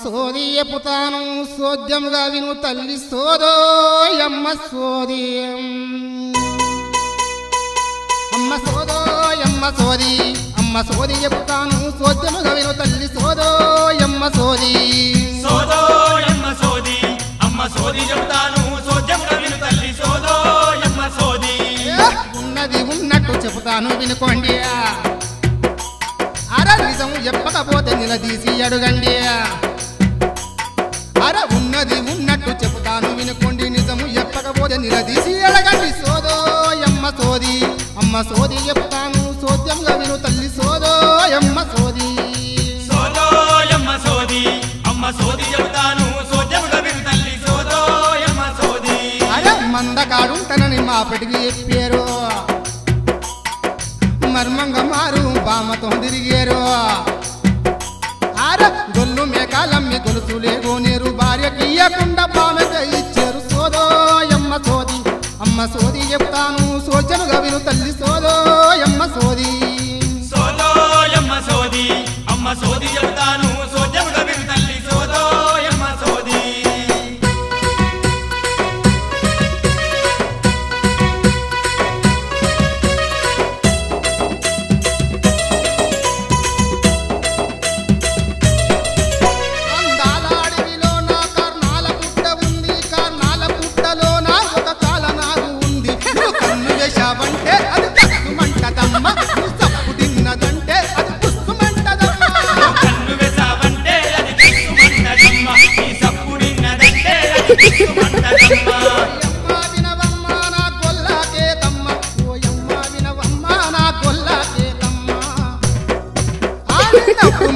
సోది ఎపుతాను సోద్యముగా విను తల్లి సోదోయమ్మ సోది అమ్మ సోదోయమ్మ సోది అమ్మ సోది ఎపుతాను సోద్యముగా విను తల్లి సోదోయమ్మ సోది సోదోయమ్మ సోది అమ్మ సోది చెప్తాను సోద్యముగా విను తల్లి సోదోయమ్మ సోది ఉన్నది ఉన్నట్టు చెబుతాను వినుకోండి అర నిజం చెప్పకపోతే నిలదీసి అడుగండి అర ఉన్నది ఉన్నట్టు చెబుతాను వినుకోండి నిజము చెప్పకపోతే నిలదీసి అడగండి సోదోయమ్మ సోది అమ్మ సోది చెప్తాను సోద్యంగా విను తల్లి సోదోయమ్మ సోది సోదోయమ్మ సోది అమ్మ సోది చెప్తాను సోద్యముగా విను తల్లి సోదోయమ్మ సోది అర మందకాడుంటనని మా పెటికి చెప్పారు మర్మంగా మారు బామతో తిరిగారు ఆర గొల్లు మేకాలమ్మి గొలుసులేగో నీరు భార్యకి ఇయ్యకుండా బామెగా ఇచ్చారు సోదోయమ్మ సోది అమ్మ సోది చెప్తాను సోచనుగా విను తల్లి సోదోయమ్మ సోది సోదోయమ్మ సోది అమ్మ సోది చెప్తాను సోద్యముగా విను తల్లి సోదోయమ్మ సోది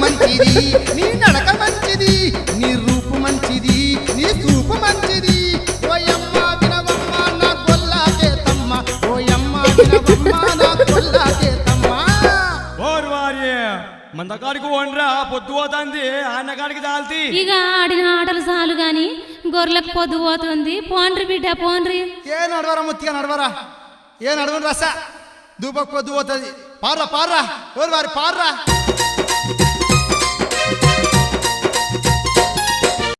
మంచిది నీ నడక మంచిది నీ రూపు మంచిది నీ చూపు మంచిది ఓయమ్మ వినవమ్మ నా గొల్లాకే తమ్మ ఓయమ్మ వినవమ్మ నా గొల్లాకే తమ్మ ఓర్ వారియే మందకాడికి ఓన్రా పొద్దు పోతుంది ఆనకాడికి తాల్తి ఇక ఆడిన ఆటలు చాలు గాని గొర్రెలకు పొద్దు పోతుంది పోండ్రి బిడ్డ పోండ్రి ఏ నడవరా ముత్తిగా నడవరా ఏ నడవను రస దూపకు పొద్దు పోతుంది పార్రా పార్రా ఓర్ వారి పార్రా